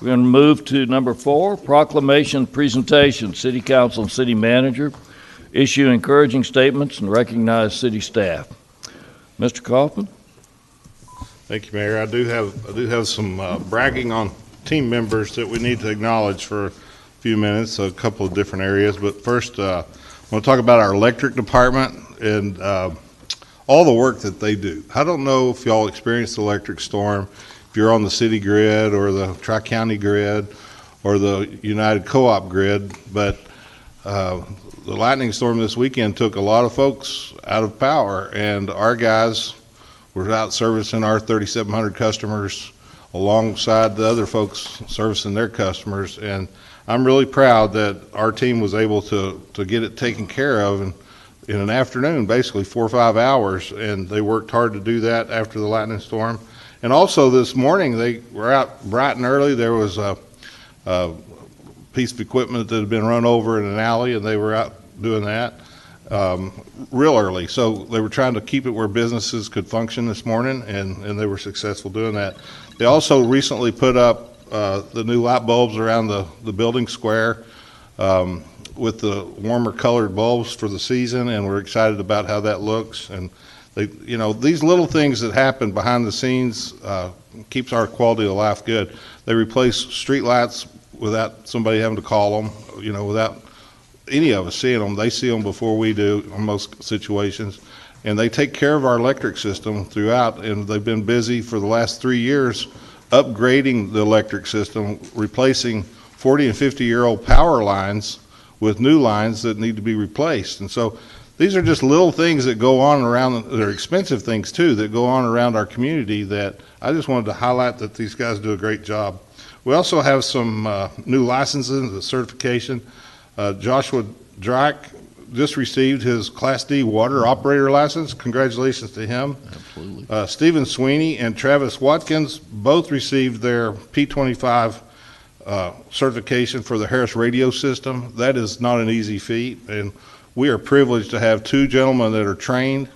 We're going to move to number 4, proclamation presentation. City Council and City Manager issue encouraging statements and recognize city staff. Mr. Coffman. Thank you, Mayor. I do have some bragging on team members that we need to acknowledge for a few minutes, a couple of different areas. But first, I want to talk about our electric department and all the work that they do. I don't know if y'all experienced the electric storm, if you're on the city grid or the Tri-County grid or the United Co-op grid, but the lightning storm this weekend took a lot of folks out of power, and our guys were out servicing our 3,700 customers alongside the other folks servicing their customers. And I'm really proud that our team was able to get it taken care of in an afternoon, basically 4 or 5 hours, and they worked hard to do that after the lightning storm. And also this morning, they were out bright and early. There was a piece of equipment that had been run over in an alley, and they were out doing that real early. So they were trying to keep it where businesses could function this morning, and they were successful doing that. They also recently put up the new light bulbs around the building square with the warmer colored bulbs for the season, and we're excited about how that looks. And they, you know, these little things that happen behind the scenes keeps our quality of life good. They replace street lights without somebody having to call them, you know, without any of us seeing them. They see them before we do in most situations. And they take care of our electric system throughout, and they've been busy for the last 3 years upgrading the electric system, replacing 40 and 50-year-old power lines with new lines that need to be replaced. And so these are just little things that go on around, they're expensive things too, that go on around our community that I just wanted to highlight that these guys do a great job. We also have some new licenses, the certification. Joshua Drake just received his Class D water operator license. Congratulations to him. Absolutely. Stephen Sweeney and Travis Watkins both received their P25 certification for the Harris radio system. That is not an easy feat, and we are privileged to have 2 gentlemen that are trained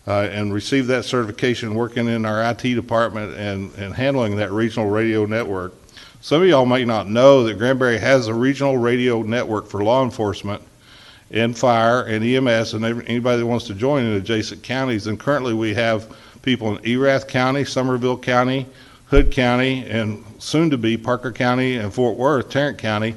and receive that certification working in our IT department and handling that regional radio network. Some of y'all might not know that Granbury has a regional radio network for law enforcement and fire and EMS and anybody that wants to join in adjacent counties. And currently we have people in Erath County, Somerville County, Hood County, and soon to be Parker County and Fort Worth, Tarrant County,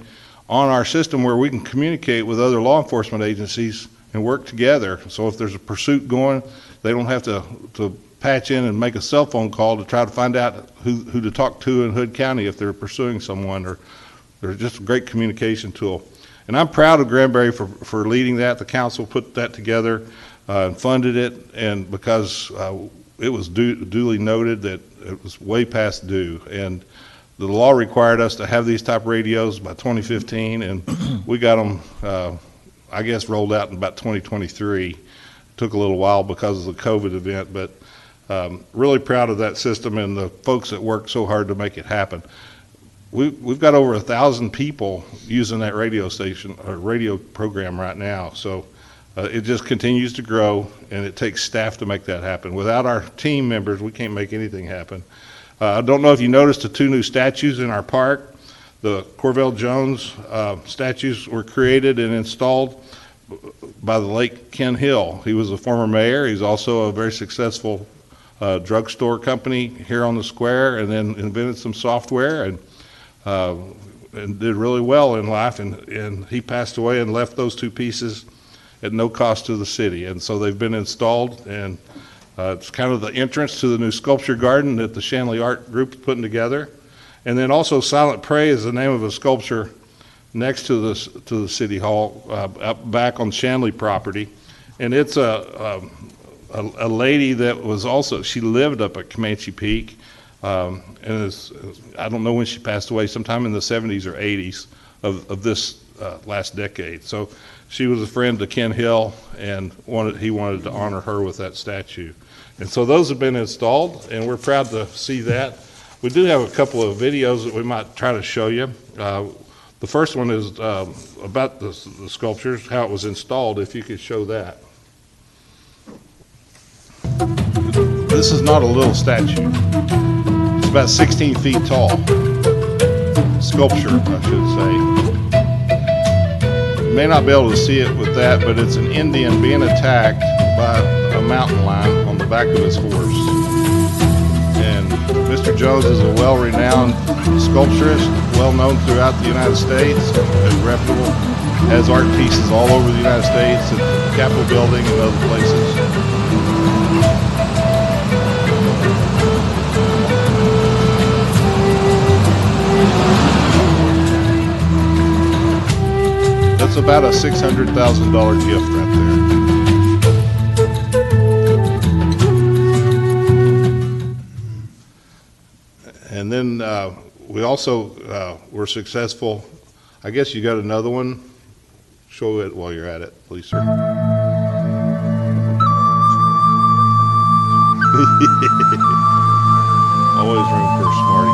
on our system where we can communicate with other law enforcement agencies and work together. So if there's a pursuit going, they don't have to patch in and make a cell phone call to try to find out who to talk to in Hood County if they're pursuing someone, or they're just a great communication tool. And I'm proud of Granbury for leading that. The council put that together and funded it, and because it was duly noted that it was way past due, and the law required us to have these type of radios by 2015, and we got them, I guess, rolled out in about 2023. Took a little while because of the COVID event, but really proud of that system and the folks that worked so hard to make it happen. We've got over 1,000 people using that radio station or radio program right now, so it just continues to grow, and it takes staff to make that happen. Without our team members, we can't make anything happen. I don't know if you noticed the 2 new statues in our park. The Corvell Jones statues were created and installed by the late Ken Hill. He was a former mayor. He's also a very successful drugstore company here on the square, and then invented some software and did really well in life. And he passed away and left those 2 pieces at no cost to the city. And so they've been installed, and it's kind of the entrance to the new sculpture garden that the Shanley Art Group is putting together. And then also Silent Prey is the name of a sculpture next to the city hall, up back on Shanley property. And it's a lady that was also, she lived up at Comanche Peak, and I don't know when she passed away, sometime in the 70s or 80s of this last decade. So she was a friend to Ken Hill, and he wanted to honor her with that statue. And so those have been installed, and we're proud to see that. We do have a couple of videos that we might try to show you. The first one is about the sculptures, how it was installed, if you could show that. This is not a little statue. It's about 16 feet tall. sculpture, I should say. You may not be able to see it with that, but it's an Indian being attacked by a mountain lion on the back of his horse. And Mr. Jones is a well-renowned sculpturist, well-known throughout the United States, and reputable, has art pieces all over the United States, at the Capitol Building and other places. That's about a $600,000 gift right there. And then we also were successful. I guess you got another one. Show it while you're at it, please, sir. Always room for a smarty.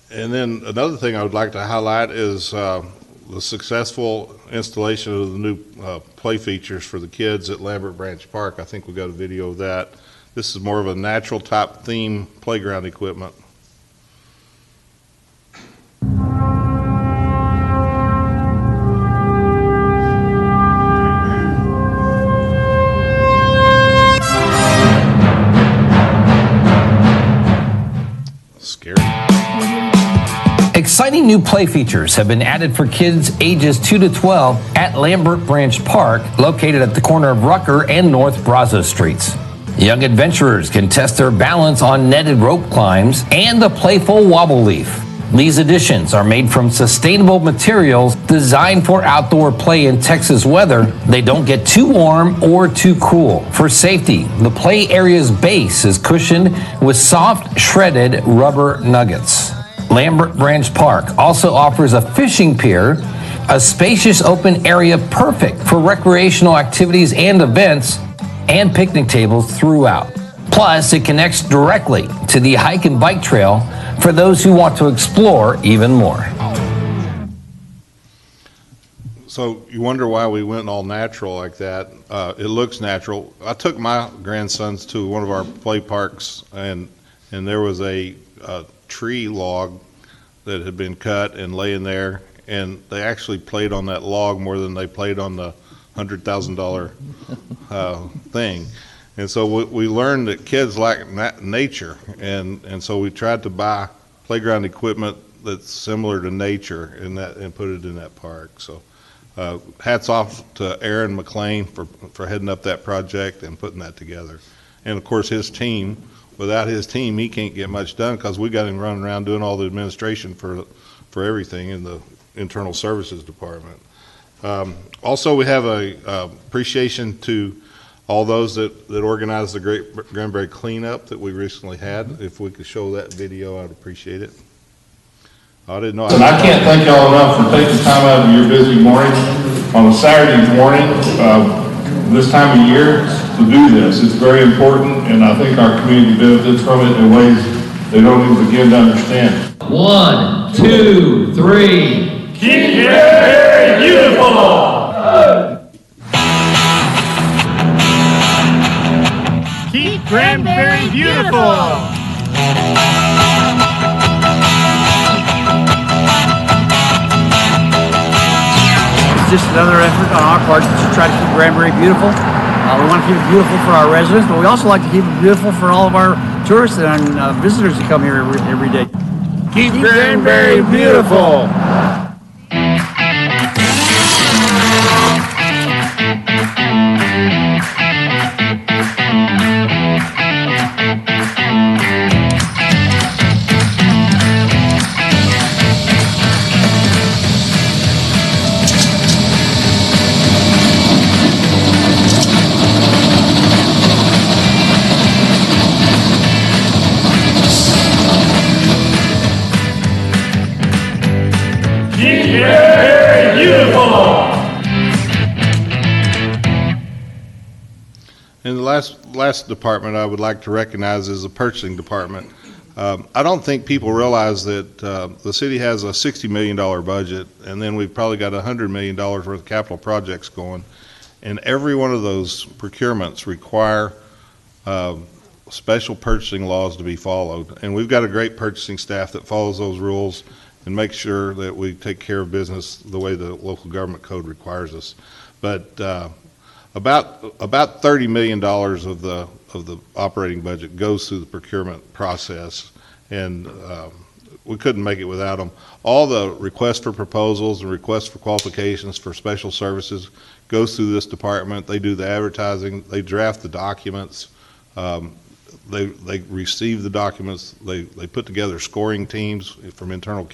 And then another thing I would like to highlight is the successful installation of the new play features for the kids at Lambert Branch Park. I think we got a video of that. This is more of a natural type theme playground equipment. Scary. Exciting new play features have been added for kids ages 2 to 12 at Lambert Branch Park, located at the corner of Rucker and North Brazos Streets. Young adventurers can test their balance on netted rope climbs and the playful wobble leaf. These additions are made from sustainable materials designed for outdoor play in Texas weather. They don't get too warm or too cool. For safety, the play area's base is cushioned with soft, shredded rubber nuggets. Lambert Branch Park also offers a fishing pier, a spacious open area perfect for recreational activities and events, and picnic tables throughout. Plus, it connects directly to the hike and bike trail for those who want to explore even more. So you wonder why we went all natural like that. It looks natural. I took my grandsons to one of our play parks, and there was a tree log that had been cut and laying there, and they actually played on that log more than they played on the $100,000 thing. And so we learned that kids like nature, and so we tried to buy playground equipment that's similar to nature and put it in that park. So hats off to Aaron McClain for heading up that project and putting that together. And of course his team. Without his team, he can't get much done because we got him running around doing all the administration for everything in the internal services department. Also, we have a appreciation to all those that organized the great Granbury Cleanup that we recently had. If we could show that video, I'd appreciate it. I didn't know. And I can't thank y'all enough for taking time out of your busy morning on a Saturday morning this time of year to do this. It's very important, and I think our community benefits from it in ways they don't even begin to understand. 1, 2, 3. Keep Granbury beautiful! Keep Granbury beautiful! Just another effort on our part to try to keep Granbury beautiful. We want to keep it beautiful for our residents, but we also like to keep it beautiful for all of our tourists and visitors that come here every day. Keep Granbury beautiful! Keep Granbury beautiful! And the last department I would like to recognize is the purchasing department. I don't think people realize that the city has a $60 million budget, and then we've probably got $100 million worth of capital projects going. And every one of those procurements require special purchasing laws to be followed. And we've got a great purchasing staff that follows those rules and makes sure that we take care of business the way the local government code requires us. But about $30 million of the operating budget goes through the procurement process, and we couldn't make it without them. All the requests for proposals and requests for qualifications for special services goes through this department. They do the advertising, they draft the documents, they receive the documents, they put together scoring teams from internal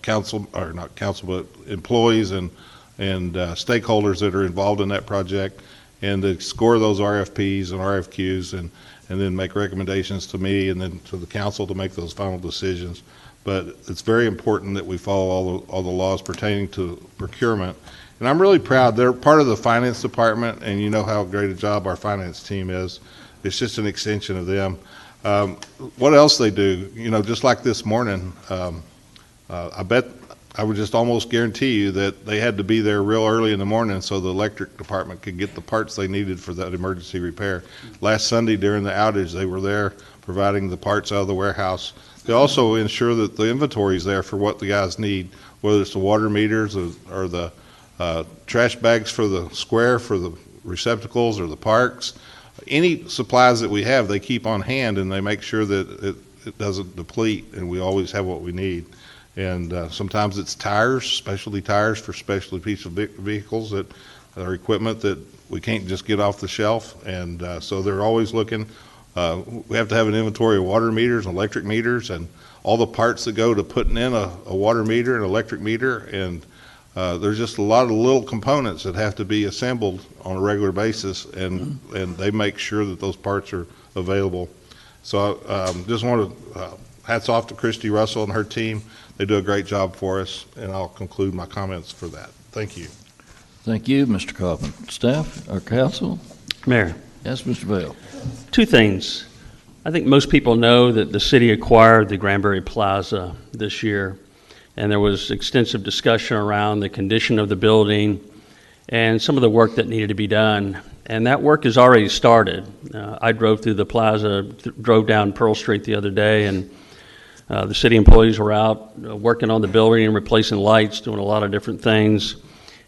council, or not council, but employees and stakeholders that are involved in that project, and they score those RFPs and RFQs and then make recommendations to me and then to the council to make those final decisions. But it's very important that we follow all the laws pertaining to procurement. And I'm really proud. They're part of the finance department, and you know how great a job our finance team is. It's just an extension of them. What else they do, just like this morning, I bet I would just almost guarantee you that they had to be there real early in the morning so the electric department could get the parts they needed for that emergency repair. Last Sunday during the outage, they were there providing the parts out of the warehouse. They also ensure that the inventory is there for what the guys need, whether it's the water meters or the trash bags for the square, for the receptacles or the parks. Any supplies that we have, they keep on hand, and they make sure that it doesn't deplete, and we always have what we need. And sometimes it's tires, specialty tires for specialty pieces of vehicles that are equipment that we can't just get off the shelf. And so they're always looking. We have to have an inventory of water meters and electric meters and all the parts that go to putting in a water meter and electric meter. And there's just a lot of little components that have to be assembled on a regular basis, and they make sure that those parts are available. So just want to hats off to Christy Russell and her team. They do a great job for us, and I'll conclude my comments for that. Thank you. Thank you, Mr. Coffman. Staff, our council? Mayor. Yes, Mr. Vale. Two things. I think most people know that the city acquired the Granbury Plaza this year, and there was extensive discussion around the condition of the building and some of the work that needed to be done. And that work has already started. I drove through the plaza, drove down Pearl Street the other day, and the city employees were out working on the building and replacing lights, doing a lot of different things.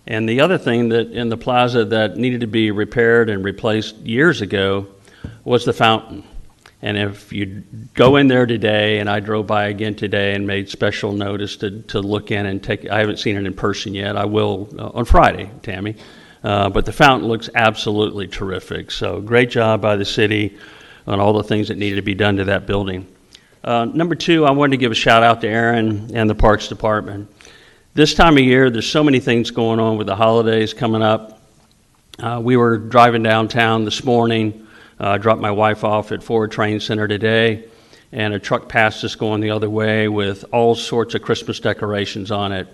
And the other thing that in the plaza that needed to be repaired and replaced years ago was the fountain. And if you go in there today, and I drove by again today and made special notice to look in and take, I haven't seen it in person yet. I will on Friday, Tammy. But the fountain looks absolutely terrific. So great job by the city on all the things that needed to be done to that building. Number two, I wanted to give a shout out to Aaron and the Parks Department. This time of year, there's so many things going on with the holidays coming up. We were driving downtown this morning, dropped my wife off at Ford Train Center today, and a truck passed us going the other way with all sorts of Christmas decorations on it.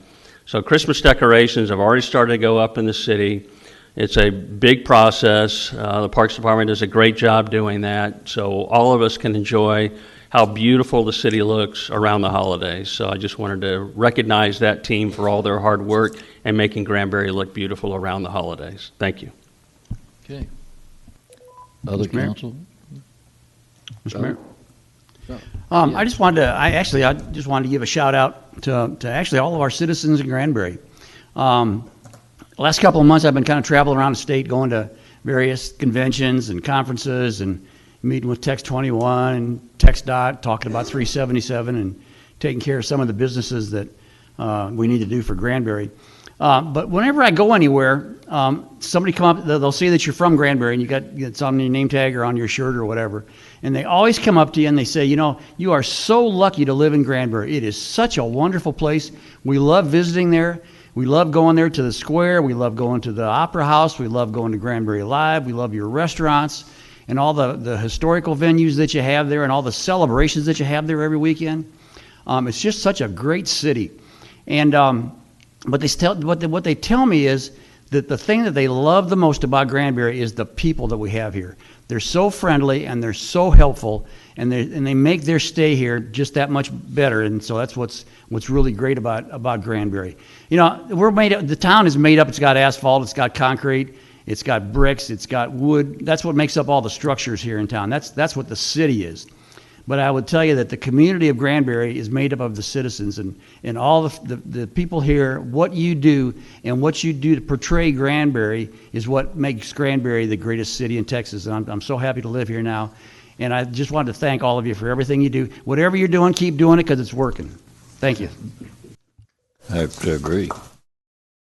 So Christmas decorations have already started to go up in the city. It's a big process. The Parks Department does a great job doing that, so all of us can enjoy how beautiful the city looks around the holidays. So I just wanted to recognize that team for all their hard work and making Granbury look beautiful around the holidays. Thank you. Okay. Other council? Mr. Mayor. I just wanted to give a shout out to actually all of our citizens in Granbury. The last couple of months I've been kind of traveling around the state, going to various conventions and conferences and meeting with Tex 21 and Tex Dot, talking about 377 and taking care of some of the businesses that we need to do for Granbury. But whenever I go anywhere, somebody come up, they'll say that you're from Granbury and you got it's on your name tag or on your shirt or whatever. And they always come up to you and they say, you are so lucky to live in Granbury. It is such a wonderful place. We love visiting there. We love going there to the square. We love going to the Opera House. We love going to Granbury Live. We love your restaurants and all the historical venues that you have there and all the celebrations that you have there every weekend. It's just such a great city. And what they tell me is The thing that they love the most about Granbury is the people that we have here. They're so friendly and they're so helpful, and they make their stay here just that much better. And so that's what's really great about Granbury. You know, the town is made up. It's got asphalt, it's got concrete, it's got bricks, it's got wood. That's what makes up all the structures here in town. That's what the city is. But I would tell you that the community of Granbury is made up of the citizens and all the people here. What you do and what you do to portray Granbury is what makes Granbury the greatest city in Texas. And I'm so happy to live here now. And I just wanted to thank all of you for everything you do. Whatever you're doing, keep doing it because it's working. Thank you. I have to agree.